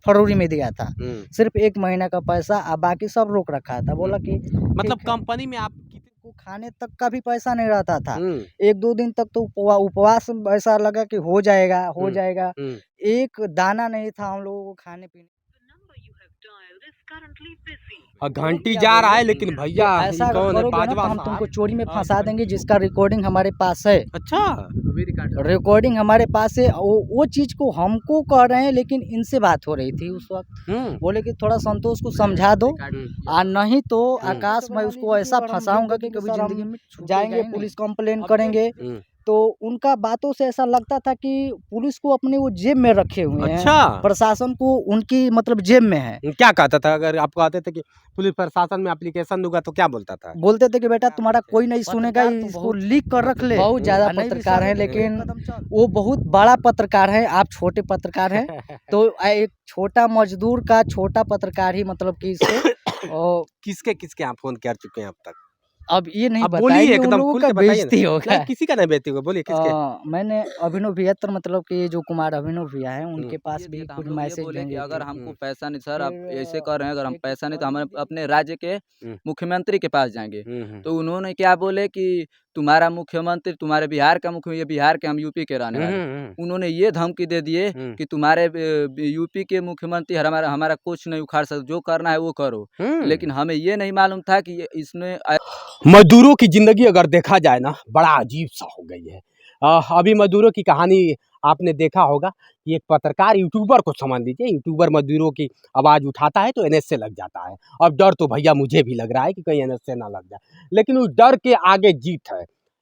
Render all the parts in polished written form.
फरवरी में दिया था। सिर्फ 1 महीना का पैसा बाकी सब रोक रखा था। बोला कि मतलब कंपनी में आप को खाने तक का भी पैसा नहीं रहता था। 1-2 दिन तक तो उपवास ऐसा लगा कि हो जाएगा, हो जाएगा। एक दाना नहीं था हम लोगों को खाने पीने। घंटी जा रहा है लेकिन भैया ऐसा करोगे ना तो हम तुमको चोरी में फंसा देंगे, जिसका रिकॉर्डिंग हमारे पास है। अच्छा, रिकॉर्डिंग हमारे पास है। वो चीज को हमको कह रहे हैं, लेकिन इनसे बात हो रही थी उस वक्त। बोले कि थोड़ा संतोष को समझा दो, और नहीं तो आकाश मैं उसको ऐसा फंसाऊंगा कि कभी जिंदगी में जाएंगे पुलिस कंप्लेन करेंगे। तो उनका बातों से ऐसा लगता था कि पुलिस को अपने वो जेब में रखे हुए हैं। अच्छा, प्रशासन को उनकी मतलब जेब में है। क्या कहता था? अगर आपको कहते थे कि पुलिस प्रशासन में एप्लीकेशन दूंगा तो क्या बोलता था? बोलते थे कि बेटा तुम्हारा कोई नहीं सुनेगा, इसको लीक कर रख ले। बहुत ज्यादा पत्रकार हैं, लेकिन वो बहुत बड़ा पत्रकार है, आप छोटे पत्रकार हैं। तो एक छोटा मजदूर का छोटा पत्रकार ही मतलब कि इससे किसके किसके आप फोन कर चुके हैं अब तक? अब ये नहीं बोलिए, एकदम खुल का के बताइए बेइज्जती होगा। किसी का नहीं बेइज्जती होगा, बोलिए किसके? मैंने अभिनव भैया मतलब कि जो कुमार अभिनव भैया है, उनके पास भी कुछ मैसेज बोले कि देंगे अगर हमको पैसा नहीं सर, आप ऐसे कर रहे हैं, अगर हम पैसा नहीं तो हम अपने राज्य के मुख्यमंत्री के पास जाएंगे। तो उन्होंने क्या बोले कि तुम्हारा मुख्यमंत्री, तुम्हारे बिहार का मुख्यमंत्री, ये बिहार के हम यूपी के रहने वाले, उन्होंने ये धमकी दे दिए कि तुम्हारे यूपी के मुख्यमंत्री हमारा कुछ नहीं उखाड़ सकते, जो करना है वो करो। लेकिन हमें ये नहीं मालूम था कि इसमें मजदूरों की जिंदगी अगर देखा जाए ना, बड़ा अजीब सा हो गई है। अभी मजदूरों की कहानी आपने देखा होगा कि एक पत्रकार यूट्यूबर को समझ लीजिए, यूट्यूबर मजदूरों की आवाज़ उठाता है तो एनएस से लग जाता है। अब डर तो भैया मुझे भी लग रहा है कि कहीं एनएस से ना लग जाए, लेकिन उस डर के आगे जीत है।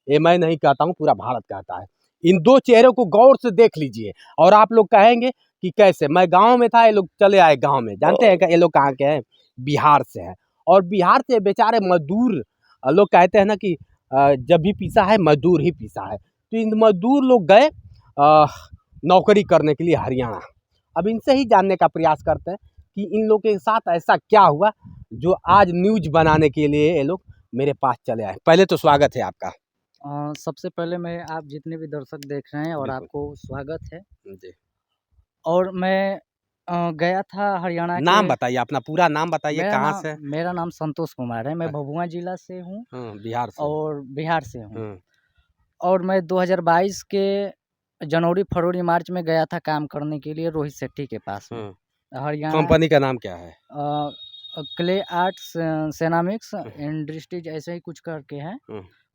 ये मैं नहीं कहता हूँ, पूरा भारत कहता है। इन दो चेहरों को गौर से देख लीजिए और आप लोग कहेंगे कि कैसे। मैं गाँव में था, ये लोग चले आए गाँव में। जानते हैं ये लोग कहाँ के हैं? बिहार से हैं। और बिहार से बेचारे मजदूर, लोग कहते हैं ना कि जब भी पीसा है मजदूर ही पीसा है। तो इन मजदूर लोग गए नौकरी करने के लिए हरियाणा। अब इनसे ही जानने का प्रयास करते हैं कि इन लोग के साथ ऐसा क्या हुआ जो आज न्यूज बनाने के लिए ये लोग मेरे पास चले आए। पहले तो स्वागत है आपका। सबसे पहले मैं आप जितने भी दर्शक देख रहे हैं और आपको स्वागत है जी। और मैं गया था हरियाणा। नाम बताइए, अपना पूरा नाम बताइए, कहाँ से? मेरा नाम संतोष कुमार है, मैं भभुआ जिला से हूँ। बिहार से। और बिहार से हूँ। और मैं 2022 के जनवरी फरवरी मार्च में गया था काम करने के लिए रोहित शेट्टी के पास में हरियाणा। कंपनी का नाम क्या है? क्ले आर्ट्स सेरामिक्स इंडस्ट्रीज ऐसे ही कुछ करके है।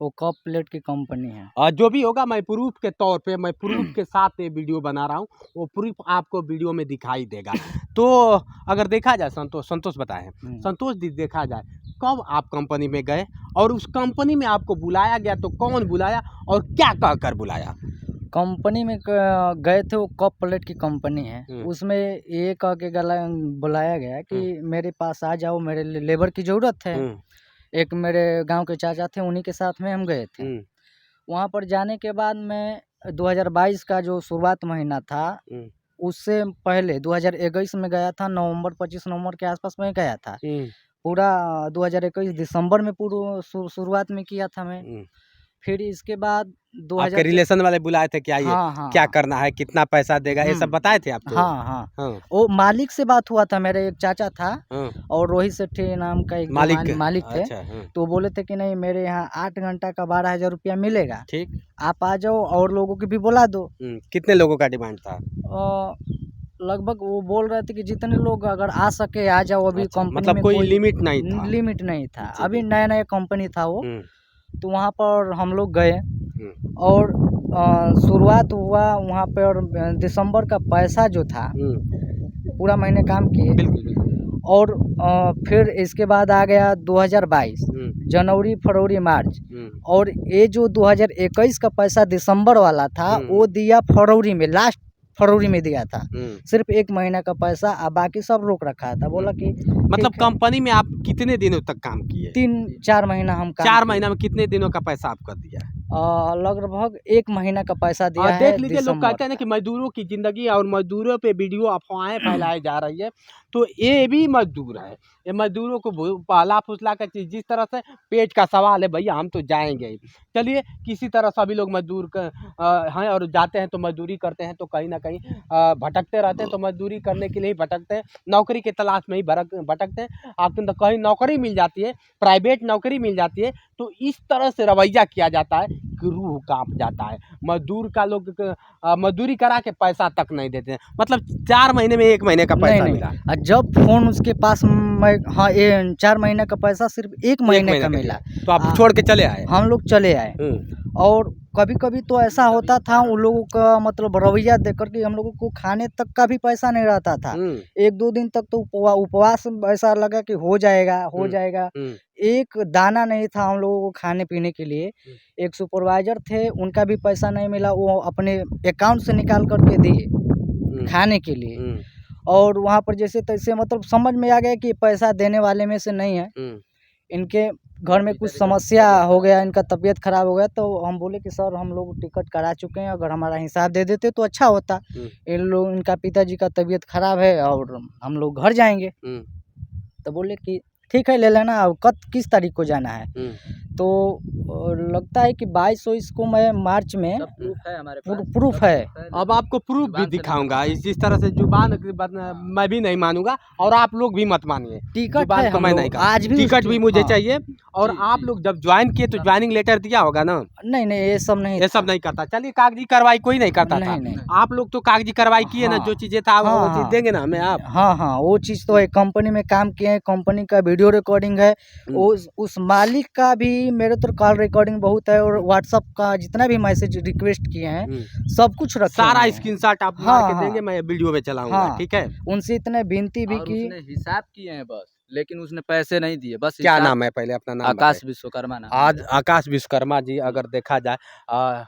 वो कप प्लेट की कंपनी है। जो भी होगा मैं प्रूफ के तौर पे, मैं प्रूफ के साथ ये वीडियो बना रहा हूँ, वो प्रूफ आपको वीडियो में दिखाई देगा। तो अगर देखा जाए संतोष बताएं, संतोष जी, देखा जाए कब आप कंपनी में गए और उस कंपनी में आपको बुलाया गया तो कौन बुलाया और क्या कहकर बुलाया? कंपनी में गए थे, वो कप प्लेट की कंपनी है। उसमें ये कह के बुलाया गया कि मेरे पास आ जाओ, मेरे लेबर की ज़रूरत है। एक मेरे गांव के चाचा थे, उन्हीं के साथ में हम गए थे। वहां पर जाने के बाद मैं 2022 का जो शुरुआत महीना था, उससे पहले 2021 में गया था। 25 नवंबर के आसपास में गया था। पूरा 2021 दिसंबर में पूरा शुरुआत में किया था मैं। फिर इसके बाद आपके रिलेशन वाले बुलाए थे क्या? ये क्या करना है, कितना पैसा देगा, ये सब बताए थे आपको? हाँ। वो मालिक से बात हुआ था, मेरे एक चाचा था और रोहित शेट्टी नाम का एक मालिक थे। अच्छा, तो बोले थे कि नहीं, मेरे यहाँ 8 घंटा का 12,000 रुपया मिलेगा, ठीक, आप आ जाओ और लोगों की भी बुला दो। कितने लोगों का डिमांड था? लगभग वो बोल रहे थे कि जितने लोग अगर आ सके आ जाओ। अभी कंपनी मतलब में कोई लिमिट नहीं था? अभी नया कंपनी था वो। तो वहाँ पर हम लोग गए और शुरुआत हुआ वहाँ पे। और दिसंबर का पैसा जो था, पूरा महीने काम किए। और फिर इसके बाद आ गया 2022 जनवरी फरवरी मार्च। और ये जो 2021 का पैसा दिसंबर वाला था, वो दिया फरवरी में, लास्ट फरवरी में दिया था। सिर्फ 1 महीना का पैसा बाकी सब रोक रखा था। बोला कि मतलब कंपनी में आप कितने दिनों तक काम किए? 3-4 महीना हम काम 4 महीना में कितने दिनों का पैसा आपका दिया? लगभग 1 महीना का पैसा दिया है। देख लीजिए, लोग कहते हैं ना कि मजदूरों की जिंदगी और मजदूरों पे वीडियो अफवाहें फैलाई जा रही है। तो ये भी मजदूर है, ये मजदूरों को पहला फुसला कर जिस तरह से पेट का सवाल है, भैया हम तो जाएंगे ही। चलिए, किसी तरह सभी लोग मजदूर हैं और जाते हैं तो मजदूरी करते हैं, तो कहीं ना कहीं भटकते रहते हैं, तो मजदूरी करने के लिए ही भटकते हैं, नौकरी की तलाश में ही भटकते हैं। आपको तो कहीं नौकरी मिल जाती है, प्राइवेट नौकरी मिल जाती है, तो इस तरह से रवैया किया जाता है कि रूह कांप जाता है। मजदूर का लोग मजदूरी करा के पैसा तक नहीं देते हैं, मतलब 4 महीने में 1 महीने का पैसा नहीं मिला। नहीं, जब फोन उसके पास मैं, हाँ, ये 4 महीने का पैसा सिर्फ 1 महीने का मिला, तो आप छोड़ के चले आए। हम लोग चले आए। और कभी कभी तो ऐसा होता था उन लोगों का मतलब रवैया देख कर के हम लोगों को खाने तक का भी पैसा नहीं रहता था। 1-2 दिन तक तो उपवास ऐसा लगा कि हो जाएगा हो जाएगा। एक दाना नहीं था हम लोगों को खाने पीने के लिए। एक सुपरवाइजर थे, उनका भी पैसा नहीं मिला, वो अपने अकाउंट से निकाल करके दिए खाने के लिए। और वहाँ पर जैसे तैसे मतलब समझ में आ गया कि पैसा देने वाले में से नहीं है, इनके घर में कुछ समस्या हो गया, इनका तबीयत खराब हो गया। तो हम बोले कि सर हम लोग टिकट करा चुके हैं, अगर हमारा हिसाब दे देते तो अच्छा होता। इनका पिताजी का तबीयत खराब है और हम लोग घर जाएंगे। तो बोले कि ठीक है ले लेना, अब किस तारीख को जाना है। तो लगता है कि 22-23 को मैं मार्च में, प्रूफ है हमारे पास, प्रूफ है। अब आपको प्रूफ भी दिखाऊंगा। इस तरह से जुबान मैं भी नहीं मानूंगा और आप लोग भी मत मानिए। टिकट है तो मैं नहीं आज भी, टिकट भी मुझे हाँ। चाहिए। और आप लोग जब ज्वाइन किए तो ज्वाइनिंग लेटर दिया होगा ना? नहीं नहीं, ये सब नहीं, ये सब नहीं करता। चलिए, कागजी कार्रवाई कोई नहीं करता था। नहीं। आप लोग तो कागजी कार्रवाई किए ना, जो चीजें था वो चीज देंगे ना हमें आप। हाँ, वो चीज़ तो है। कंपनी में काम किए हैं, कंपनी का वीडियो रिकॉर्डिंग है। उस मालिक का भी मेरे तो कॉल रिकॉर्डिंग बहुत है, और व्हाट्सएप का जितना भी मैसेज रिक्वेस्ट किए हैं सब कुछ रखा, सारा स्क्रीनशॉट आप मार के देंगे, मैं वीडियो में चलाऊंगा। ठीक है, उनसे इतने विनती भी की, हिसाब किए हैं बस, लेकिन उसने पैसे नहीं दिए। बस क्या नाम है पहले अपना नाम? आकाश विश्वकर्मा नाम। आज आकाश विश्वकर्मा जी, अगर देखा जाए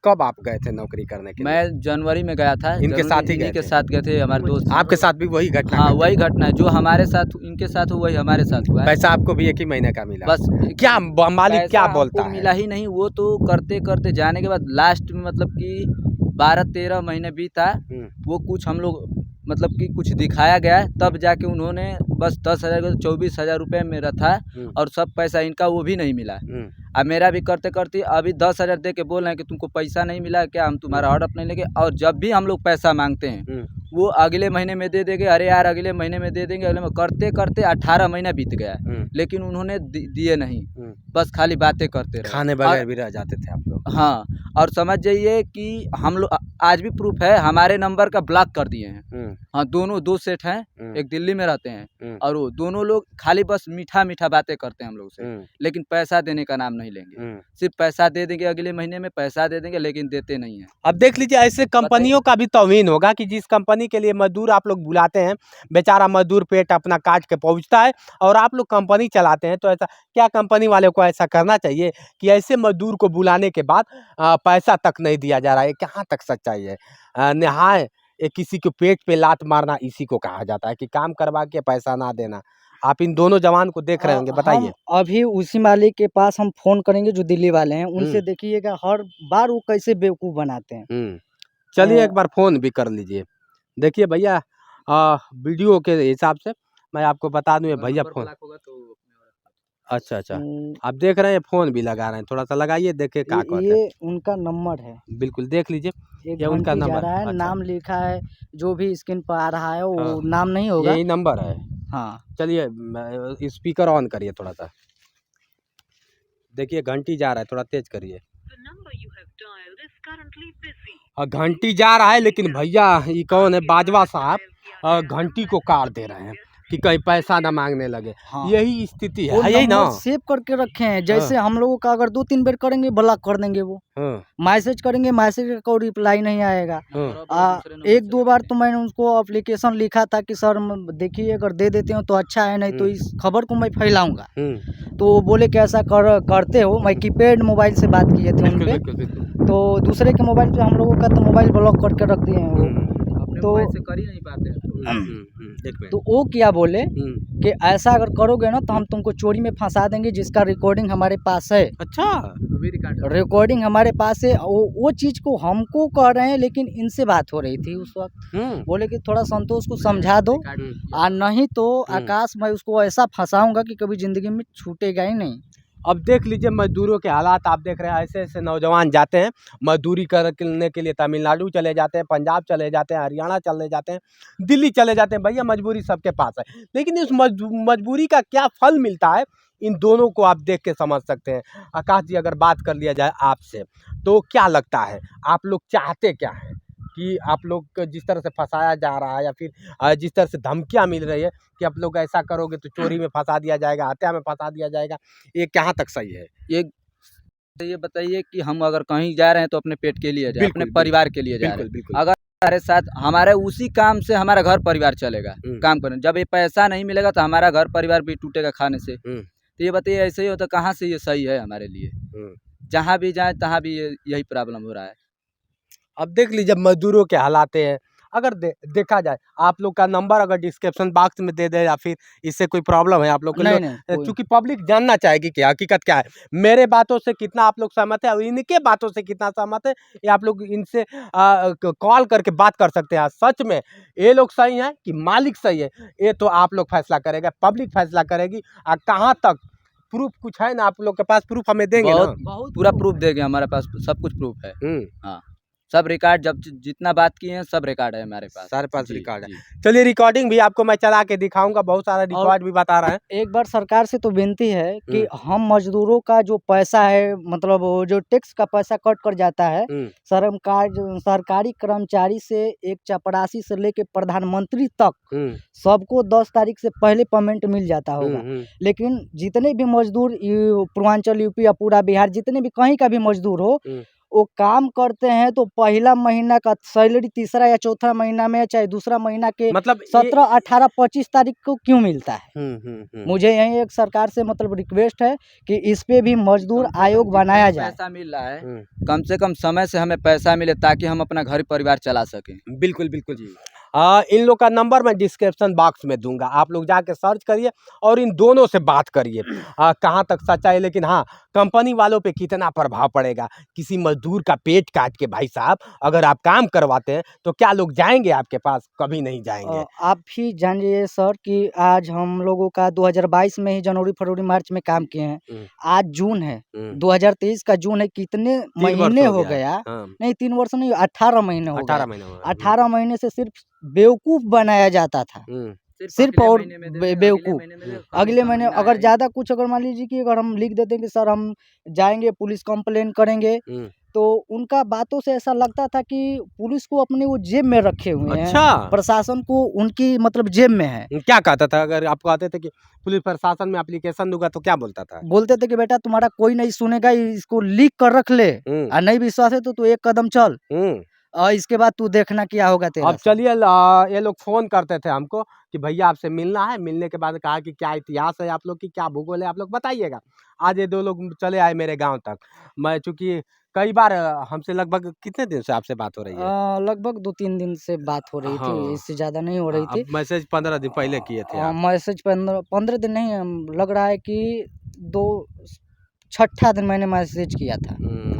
कब आप गए थे नौकरी करने के लिए? मैं जनवरी में गया था। इनके साथ ही के साथ गए थे, हमारे दोस्त। आपके साथ भी वही घटना? हाँ, वही घटना है जो हमारे साथ इनके साथ हुआ, वही हमारे साथ हुआ। पैसा आपको भी 1 ही महीने का मिला? बस। क्या मालिक क्या बोलता है? मिला ही नहीं। वो तो करते करते जाने के बाद लास्ट में मतलब कि 12-13 महीने बीता, वो कुछ हम लोग मतलब कि कुछ दिखाया गया, तब जाके उन्होंने बस 10,000 को 24,000 रुपये मेरा था, और सब पैसा इनका वो भी नहीं मिला। अब मेरा भी करते करते अभी 10,000 दे के बोल रहे हैं कि तुमको पैसा नहीं मिला क्या, हम तुम्हारा हड़प नहीं लेंगे। और जब भी हम लोग पैसा मांगते हैं वो अगले महीने में दे देंगे, अरे यार अगले महीने में दे देंगे, करते करते 18 महीना बीत गया, लेकिन उन्होंने दिए नहीं, बस खाली बातें करते रहे। खाने बगैर भी रह जाते थे आप लोग? हाँ, और समझ जाइए कि हम लोग आज भी प्रूफ है, हमारे नंबर का ब्लॉक कर दिए हैं। हाँ, दोनों 2 सेठ हैं, एक दिल्ली में रहते हैं, और वो दोनों लोग खाली बस मीठा मीठा बातें करते हैं हम लोग से, लेकिन पैसा देने का नाम नहीं लेंगे। सिर्फ पैसा दे देंगे, अगले महीने में पैसा दे देंगे, लेकिन देते नहीं है। अब देख लीजिए, ऐसे कंपनियों का भी तौहीन होगा कि जिस कंपनी के लिए मजदूर आप लोग बुलाते हैं, बेचारा मजदूर पेट अपना काट के पहुंचता है, और आप लोग कंपनी चलाते हैं। तो ऐसा क्या कंपनी वाले को ऐसा करना चाहिए कि ऐसे मजदूर को बुलाने के बाद पैसा तक नहीं दिया जा रहा है? कहाँ तक सच्चाई है? नहाए किसी को पेट पे लात मारना इसी को कहा जाता है कि काम करवा के पैसा ना देना। आप इन दोनों जवान को देख रहे होंगे, बताइए। अभी उसी मालिक के पास हम फोन करेंगे जो दिल्ली वाले हैं, उनसे देखिएगा हर बार वो कैसे बेवकूफ़ बनाते हैं। चलिए, एक बार फोन भी कर लीजिए। देखिए भैया, वीडियो के हिसाब से मैं आपको बता दूं, ये भैया फोन, अच्छा आप देख रहे हैं, फोन भी लगा रहे हैं, थोड़ा सा लगाइए, देखे क्या कहते हैं। ये उनका नंबर है, बिल्कुल देख लीजिए, ये उनका नंबर है। अच्छा। नाम लिखा है, जो भी स्क्रीन पर आ रहा है वो नाम नहीं होगा, यही नंबर है। हाँ, चलिए, स्पीकर ऑन करिए थोड़ा सा, देखिए घंटी जा रहा है, थोड़ा तेज करिए। घंटी जा रहा है, लेकिन भैया ये कौन है, बाजवा साहब घंटी को काट दे रहे हैं कि कहीं पैसा ना मांगने लगे। हाँ। यही स्थिति है, यही ना, सेव करके रखे हैं। जैसे हम लोगों का अगर 2-3 बार करेंगे ब्लॉक कर देंगे, वो मैसेज करेंगे, मैसेज का कोई रिप्लाई नहीं आएगा। 1-2 बार तो मैंने उसको एप्लीकेशन लिखा था कि सर देखिए अगर दे देते हो तो अच्छा है, नहीं तो इस खबर को मैं फैलाऊंगा। तो बोले कि ऐसा करते हो। मैं कीपैड मोबाइल से बात किए थे उनपे, तो दूसरे के मोबाइल पे हम लोगों का तो मोबाइल ब्लॉक करके रख दिए हैं। तो कर ही नहीं पाते हैं। तो वो क्या बोले कि ऐसा अगर करोगे ना तो हम तुमको चोरी में फंसा देंगे, जिसका रिकॉर्डिंग हमारे पास है। अच्छा, रिकॉर्डिंग हमारे पास है। वो चीज़ को हमको कह रहे हैं, लेकिन इनसे बात हो रही थी उस वक्त। बोले कि थोड़ा संतोष को समझा दो, और नहीं तो आकाश मैं उसको ऐसा फंसाऊंगा कि कभी जिंदगी में छूटेगा ही नहीं। अब देख लीजिए मजदूरों के हालात, आप देख रहे हैं ऐसे ऐसे नौजवान जाते हैं मजदूरी करने के लिए, तमिलनाडु चले जाते हैं, पंजाब चले जाते हैं, हरियाणा चले जाते हैं, दिल्ली चले जाते हैं। भैया मजबूरी सबके पास है, लेकिन इस मजबूरी का क्या फल मिलता है, इन दोनों को आप देख के समझ सकते हैं। आकाश जी, अगर बात कर लिया जाए आपसे, तो क्या लगता है आप लोग चाहते क्या हैं कि आप लोग को जिस तरह से फंसाया जा रहा है, या फिर जिस तरह से धमकियां मिल रही है कि आप लोग ऐसा करोगे तो चोरी में फंसा दिया जाएगा, हत्या में फंसा दिया जाएगा, ये कहाँ तक सही है? ये बताइए कि हम अगर कहीं जा रहे हैं तो अपने पेट के लिए जा रहे हैं, अपने बिल्कुल, परिवार के लिए जा रहे बिल्कुल हैं। बिल्कुल। अगर हमारे साथ हमारे उसी काम से हमारा घर परिवार चलेगा, काम करने जब ये पैसा नहीं मिलेगा तो हमारा घर परिवार भी टूटेगा खाने से। तो ये बताइए, ऐसे ही होता, कहाँ से ये सही है हमारे लिए? जहाँ भी जाए तहाँ भी यही प्रॉब्लम हो रहा है। अब देख लीजिए मजदूरों के हालात हैं। अगर देखा जाए, आप लोग का नंबर अगर डिस्क्रिप्शन बॉक्स में दे दे, या फिर इससे कोई प्रॉब्लम है आप लोग नहीं नहीं कोई- क्योंकि पब्लिक जानना चाहेगी कि हकीकत क्या है, मेरे बातों से कितना आप लोग सहमत है और इनके बातों से कितना सहमत है, ये आप लोग इनसे कॉल करके बात कर सकते हैं। सच में ये लोग सही हैं कि मालिक सही है, ये तो आप लोग फैसला करेगा, पब्लिक फैसला करेगी। कहाँ तक प्रूफ कुछ है ना आप लोग के पास? प्रूफ हमें देंगे ना? बहुत पूरा प्रूफ देंगे, हमारे पास सब कुछ प्रूफ है। हाँ, सब रिकॉर्ड, जब जितना बात किए हैं सब रिकॉर्ड है हमारे पास, सारे पास जी, रिकॉर्ड है। जी। चलिए रिकॉर्डिंग भी आपको मैं चला के दिखाऊंगा, बहुत सारा रिकॉर्ड भी बता रहे हैं। एक बार सरकार से तो विनती है कि हम मजदूरों का जो पैसा है, मतलब वो जो टैक्स का पैसा कट कर जाता है, सरकारी कर्मचारी से एक चपरासी से लेके प्रधानमंत्री तक सबको 10 तारीख से पहले पेमेंट मिल जाता होगा। लेकिन जितने भी मजदूर पूर्वांचल यूपी या पूरा बिहार, जितने भी कहीं का भी मजदूर हो, वो काम करते हैं तो पहला महीना का सैलरी तीसरा या चौथा महीना में, चाहे दूसरा महीना के मतलब 17, 18, 25 तारीख को क्यों मिलता है? मुझे यही एक सरकार से मतलब रिक्वेस्ट है कि इस पे भी मजदूर आयोग बनाया जाए। पैसा मिल रहा है, कम से कम समय से हमें पैसा मिले ताकि हम अपना घर परिवार चला सकें। बिल्कुल बिल्कुल जी। इन लोग का नंबर मैं डिस्क्रिप्शन बॉक्स में दूंगा, आप लोग जाके सर्च करिए और इन दोनों से बात करिए कहाँ तक सच्चा है। लेकिन हाँ, कंपनी वालों पे कितना प्रभाव पड़ेगा, किसी मजदूर का पेट काट के भाई साहब अगर आप काम करवाते हैं तो क्या लोग जाएंगे आपके पास? कभी नहीं जाएंगे। आप भी जानिए सर कि आज हम लोगों का 2022 में ही जनवरी फरवरी मार्च में काम किए हैं, आज जून है, 2023 का जून है, कितने महीने हो गया? नहीं 3 वर्ष नहीं, 18 महीने हो गए। 18 महीने से सिर्फ बेवकूफ बनाया जाता था, सिर्फ और बेवकूफ। अगले महीने अगर ज़्यादा कुछ, अगर मान लीजिए कि अगर हम लिख देते हैं कि सर हम जाएंगे पुलिस कंप्लेन करेंगे, तो उनका बातों से ऐसा लगता था कि पुलिस को अपने वो जेब में रखे हुए हैं। अच्छा, प्रशासन को उनकी मतलब जेब में है। क्या कहता था अगर आपको आते थे कि पुलिस प्रशासन में एप्लीकेशन दूंगा तो क्या बोलता था? बोलते थे कि बेटा तुम्हारा कोई नहीं सुनेगा, इसको लिख कर रख ले, और नहीं विश्वास है तो एक कदम चल, इसके बाद तू देखना क्या होगा तेरा। अब चलिए ये लोग फोन करते थे हमको कि भैया आपसे मिलना है। मिलने के बाद कहा कि क्या इतिहास है आप लोग की, क्या भूगोल है आप लोग बताइएगा। आज ये 2 लोग चले आए मेरे गांव तक। मैं चूंकि कई बार हमसे लगभग कितने दिन से आपसे बात हो रही है? लगभग 2-3 दिन से बात हो रही थी, इससे ज़्यादा नहीं हो रही थी। मैसेज 15 दिन पहले किए थे आप। मैसेज 15 दिन नहीं, लग रहा है कि 6ठा दिन मैंने मैसेज किया था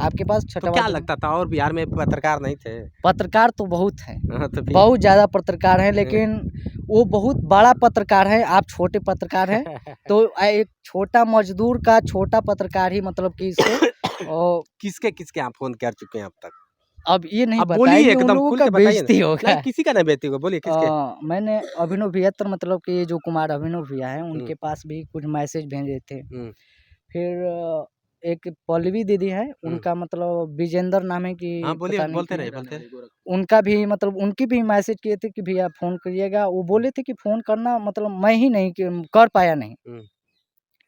आपके पास। तो क्या लगता था और बिहार में पत्रकार नहीं थे? पत्रकार तो बहुत हैं, तो बहुत ज़्यादा पत्रकार हैं, लेकिन वो बहुत बड़ा पत्रकार है, आप छोटे पत्रकार हैं। तो एक छोटा मजदूर का छोटा पत्रकार ही मतलब कि इससे किसके किसके आप फोन कर चुके हैं अब तक? अब ये नहीं बोलिए, एकदम उन लोगों का बेइज्जती होगा। किसी का नहीं बेइज्जती होगा, बोलिए किसके? मैंने अभिनव भैया, मतलब कि जो कुमार अभिनव भैया हैं, उनके पास भी कुछ मैसेज भेजे थे। फिर एक पल्लवी दीदी है, उनका मतलब विजेंद्र नाम है कि बोलते रहे। उनका भी मतलब उनकी भी मैसेज किए थे कि भैया फ़ोन करिएगा। वो बोले थे कि फ़ोन करना, मतलब मैं ही नहीं कर पाया नहीं।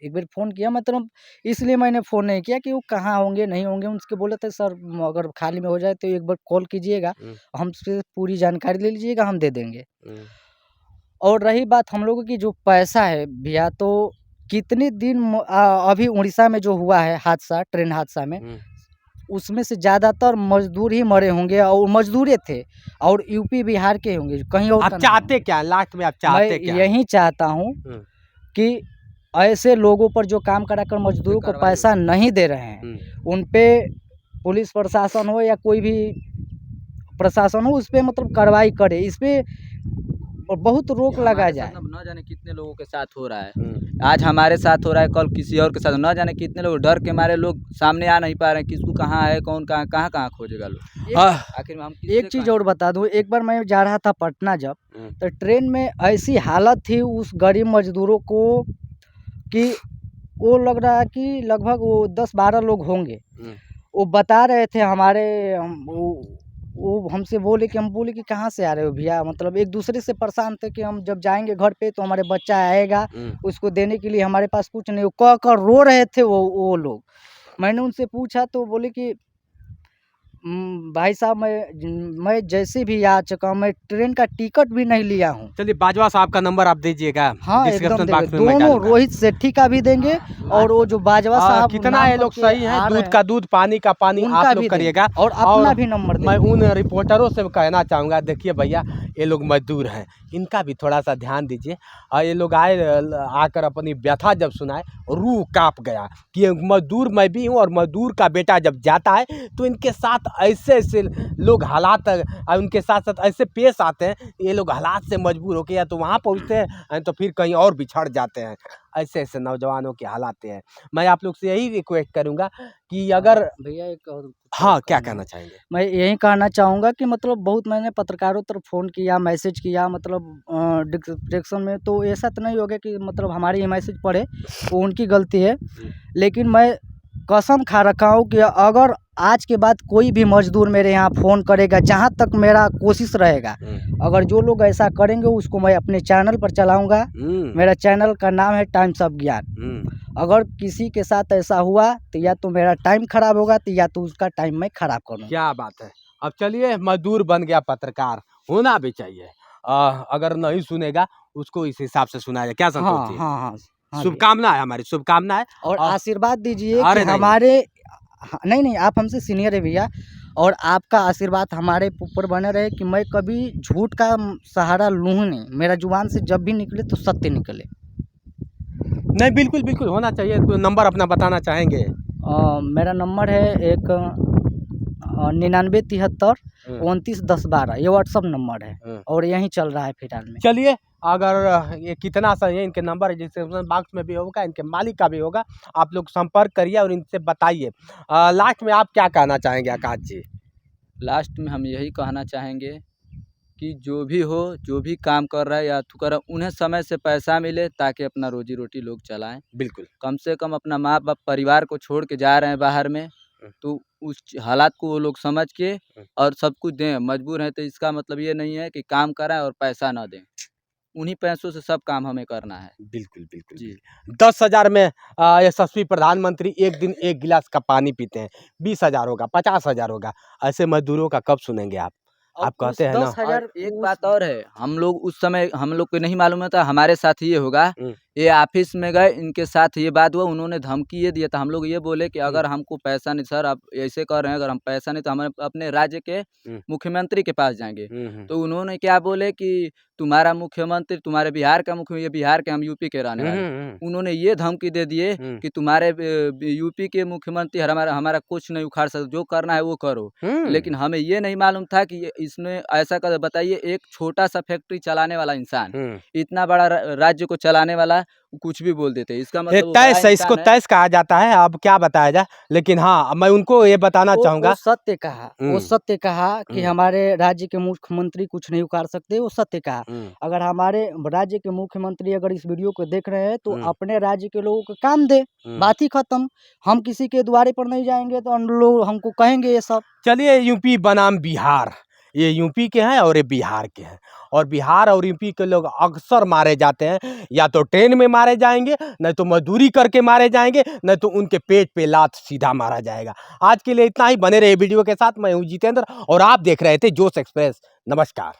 एक बार फ़ोन किया, मतलब इसलिए मैंने फ़ोन नहीं किया कि वो कहाँ होंगे नहीं होंगे। उसके बोले थे सर अगर खाली में हो जाए तो एक बार कॉल कीजिएगा, हमसे पूरी जानकारी ले लीजिएगा, हम दे देंगे। और रही बात हम लोगों की जो पैसा है भैया, तो कितने दिन अभी उड़ीसा में जो हुआ है हादसा, ट्रेन हादसा में, उसमें से ज़्यादातर मजदूर ही मरे होंगे, और मजदूरे थे, और यूपी बिहार के होंगे, कहीं और। आप चाहते क्या लास्ट में? आप चाहते क्या? मैं यही चाहता हूँ कि ऐसे लोगों पर जो काम कराकर मजदूरों को पैसा नहीं दे रहे हैं, उन पे पुलिस प्रशासन हो या कोई भी प्रशासन हो, उस पे मतलब कार्रवाई करे। इस पे बहुत रोक लगा हमारे जाए। साथ न जाने कितने लोगों के साथ हो रहा है, आज हमारे साथ हो रहा है, कल किसी और के साथ, न जाने कितने लोग डर के मारे लोग सामने आ नहीं पा रहे हैं, किसको कहाँ है, कौन कहाँ कहाँ कहाँ खोजेगा लोग। आखिर में हम एक किससे चीज़ और बता दूँ, एक बार मैं जा रहा था पटना जब, तो ट्रेन में ऐसी हालत थी उस गरीब मजदूरों को कि वो लग रहा है कि लगभग वो 10-12 लोग होंगे। वो बता रहे थे हमारे वो हमसे बोले कि हम बोले कि कहाँ से आ रहे हो भैया, मतलब एक दूसरे से परेशान थे कि हम जब जाएंगे घर पे तो हमारे बच्चा आएगा, उसको देने के लिए हमारे पास कुछ नहीं, कह कर रो रहे थे वो लोग। मैंने उनसे पूछा तो बोले कि भाई साहब मैं जैसे भी आ चुका हूँ, मैं ट्रेन का टिकट भी नहीं लिया हूँ। चलिए बाजवा साहब का नंबर आप दीजिएगा, हाँ, एकदम डिस्क्रिप्शन देंगे, बॉक्स में मैं दोनों डालूंगा। रोहित सेठी का भी देंगे और वो जो बाजवा साहब कितना नाम ये लोग करके सही हैं, आ रहे दूध का दूध पानी का पानी उनका आप भी लोग देंगे करिएगा। और अपना भी नंबर मैं देंगे। उन रिपोर्टरों से कहना चाहूँगा, देखिए भैया ये लोग मजदूर हैं, इनका भी थोड़ा सा ध्यान दीजिए। और ये लोग आकर अपनी व्यथा जब सुनाए, रूह काँप गया कि मजदूर मैं भी हूँ, और मजदूर का बेटा जब जाता है तो इनके साथ ऐसे लोग हालात उनके साथ साथ ऐसे पेश आते हैं, ये लोग हालात से मजबूर होकर या तो वहाँ पहुँचते हैं तो फिर कहीं और बिछड़ जाते हैं। ऐसे नौजवानों के हालात हैं। मैं आप लोग से यही रिक्वेस्ट करूँगा कि अगर भैया एक और हाँ, क्या कहना चाहेंगे? मैं यही कहना चाहूँगा कि मतलब बहुत मैंने पत्रकारों तरफ फ़ोन किया, मैसेज किया, मतलब डिस्क्रिप्शन में, तो ऐसा तो नहीं होगा कि मतलब हमारी ये मैसेज पढ़े, वो उनकी गलती है। लेकिन मैं कसम खा रखा हूँ कि अगर आज के बाद कोई भी मजदूर मेरे यहाँ फ़ोन करेगा, जहाँ तक मेरा कोशिश रहेगा, अगर जो लोग ऐसा करेंगे उसको मैं अपने चैनल पर चलाऊँगा। मेरा चैनल का नाम है टाइम्स ऑफ ज्ञान। अगर किसी के साथ ऐसा हुआ तो या तो मेरा टाइम खराब होगा, तो या तो उसका टाइम मैं खराब करूँगा। क्या बात है। अब चलिए, मजदूर बन गया पत्रकार, होना भी चाहिए। अगर नहीं सुनेगा उसको इस हिसाब से सुनाया जाए। क्या संतोष जी? हाँ, हाँ, हाँ। शुभकामना है, हमारी शुभकामना है। और आशीर्वाद दीजिए कि अरे नहीं। हमारे नहीं, आप हमसे सीनियर है भैया, और आपका आशीर्वाद हमारे ऊपर बने रहे कि मैं कभी झूठ का सहारा लूँ नहीं। मेरा जुबान से जब भी निकले तो सत्य निकले। नहीं, बिल्कुल बिल्कुल होना चाहिए। कोई नंबर अपना बताना चाहेंगे? मेरा नंबर है 9973 291012, ये व्हाट्सअप नंबर है और यही चल रहा है फिलहाल में। चलिए, अगर ये कितना सही है, इनके नंबर डिस्क्रिप्शन बॉक्स में भी होगा, इनके मालिक का भी होगा, आप लोग संपर्क करिए और इनसे बताइए। लास्ट में आप क्या कहना चाहेंगे आकाश जी? लास्ट में हम यही कहना चाहेंगे कि जो भी हो, जो भी काम कर रहा है या तो कर रहा है, उन्हें समय से पैसा मिले ताकि अपना रोजी रोटी लोग चलाएं। बिल्कुल। कम से कम अपना माँ बाप परिवार को छोड़ के जा रहे हैं बाहर में, तो उस हालात को वो लोग समझ के और सब कुछ दें। मजबूर हैं तो इसका मतलब ये नहीं है कि काम कराएं और पैसा ना दें, उन्हीं पैसों से सब काम हमें करना है। बिल्कुल बिल्कुल जी। 10,000 में यशस्वी प्रधानमंत्री एक दिन एक गिलास का पानी पीते हैं। 20,000 होगा, 50,000 होगा। ऐसे मजदूरों का कब सुनेंगे आप? आप कहते हैं ना। और एक बात और है, हम लोग उस समय हम लोग को नहीं मालूम था हमारे साथ ये होगा। ये ऑफिस में गए, इनके साथ ये बात हुआ, उन्होंने धमकी ये दिया था। हम लोग ये बोले कि अगर हमको पैसा नहीं, सर आप ऐसे कर रहे हैं, अगर हम पैसा नहीं तो हम अपने राज्य के मुख्यमंत्री के पास जाएंगे। तो उन्होंने क्या बोले कि तुम्हारा मुख्यमंत्री, तुम्हारे बिहार का मुख्यमंत्री, ये बिहार के, हम यूपी के रहने वाले, उन्होंने ये धमकी दे दिए कि तुम्हारे यूपी के मुख्यमंत्री हमारा कुछ नहीं उखाड़ सकते, जो करना है वो करो। लेकिन हमें ये नहीं मालूम था कि इसने ऐसा कर, बताइए एक छोटा सा फैक्ट्री चलाने वाला इंसान इतना बड़ा राज्य को चलाने वाला कुछ भी बोल देते। इसका मतलब वो बड़ा तैस, इसको इंसान है। तैस कहा जाता है। अब क्या बताया जाए, लेकिन हाँ, मैं उनको ये बताना चाहूँगा। वो सत्य कहा कि हमारे राज्य के मुख्यमंत्री कुछ नहीं उखाड़ सकते, वो सत्य कहा। अगर हमारे राज्य के मुख्यमंत्री अगर इस वीडियो को देख रहे हैं तो अपने राज्य के लोगों को काम दे, बात ही खत्म। हम किसी के द्वारे पर नहीं जाएंगे तो हम लोग हमको कहेंगे ये सब। चलिए, यूपी बनाम बिहार, ये यूपी के हैं और ये बिहार के हैं, और बिहार और यूपी के लोग अक्सर मारे जाते हैं, या तो ट्रेन में मारे जाएंगे, नहीं तो मजदूरी करके मारे जाएंगे, नहीं तो उनके पेट पे लात सीधा मारा जाएगा। आज के लिए इतना ही। बने रहे वीडियो के साथ। मैं हूं जितेंद्र और आप देख रहे थे जोश एक्सप्रेस। नमस्कार।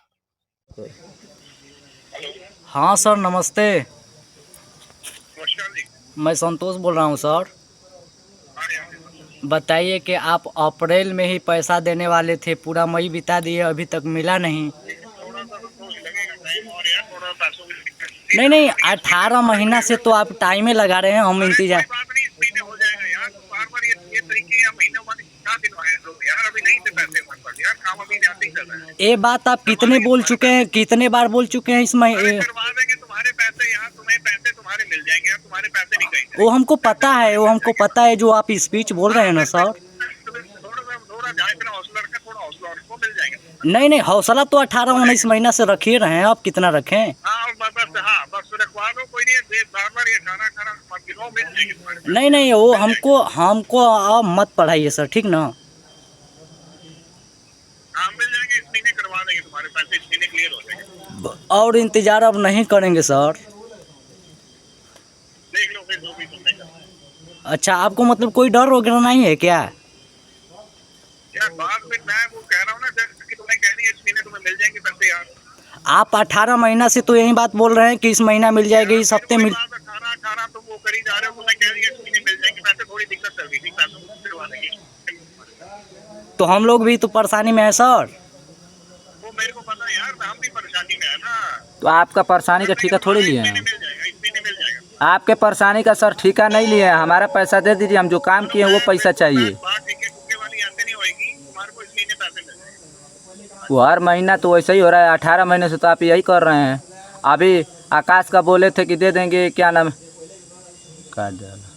हाँ सर, नमस्ते। मैं संतोष बोल रहा हूँ सर। बताइए कि आप अप्रैल में ही पैसा देने वाले थे, पूरा मई बिता दिए, अभी तक मिला नहीं। नहीं, 18 महीना से तो आप टाइम लगा रहे हैं, हम इंतजार। ये बात आप कितने बोल चुके हैं, कितने बार बोल चुके हैं इसमें? करवा देंगे तुम्हारे पैसे, यहाँ तुम्हें पैसे तुम्हारे मिल जाएंगे, यहाँ तुम्हारे पैसे नहीं कहीं वो हमको पता है, वो हमको पता है जो आप स्पीच बोल रहे हैं ना सर। थोड़ा जाए, इतना हौसला रखा, थोड़ा हौसला रखो, मिल जाएंगे। नहीं हौसला तो 18-19 महीना से रखिए रहे हैं, आप कितना रखें? हाँ बस रखवा दो, कोई नहीं, बार ये खाना खाना मत गिनो, मिल जाएंगे तुम्हारे। नहीं वो हमको आप मत पढ़ाइए सर, ठीक ना? हाँ मिल जाएंगे, इस महीने करवा देंगे तुम्हारे पैसे, इस महीने क्लियर हो जाएंगे। और इंतजार अब नहीं करेंगे सर? देख लो फिर जो भी तुमने कहा। अच्छा, आपको मतलब कोई डर वगैरह नहीं है क्या? यार बाद में मैं वो कह रहा हूँ ना, जैसे कि तुमने कह दिया इस महीने तुम्हें मिल जाएंगे पैसे यार। आप 18 महीना से तो यही बात बोल रहे हैं कि इस महीना मिल जाएगी, इस हफ्ते मिल। 18 तुम वो करी जा रहे हो, तुमने कह दिया इस महीने मिल जाएंगे पैसे, थोड़ी दिक्कत चल रही थी, पैसे करवा देंगे। तो हम लोग भी तो परेशानी में है सर। वो मेरे को पता है यार, हम भी परेशानी में है ना। तो आपका परेशानी का ठेका थोड़ी लिए हैं, मिल जाएगा, इस महीने मिल जाएगा। आपके परेशानी का सर ठेका नहीं लिए हैं। हमारा पैसा दे दीजिए, हम जो काम किए हैं वो पैसा चाहिए। बात टिके टुके वाली ऐसे नहीं होगी, तुम्हारे को इस महीने पैसे मिल जाएंगे। वो हर महीना तो वैसे ही हो रहा है, 18 महीने से तो आप यही कर रहे हैं। अभी आकाश का बोले थे कि दे देंगे, क्या नाम है, काट डाला।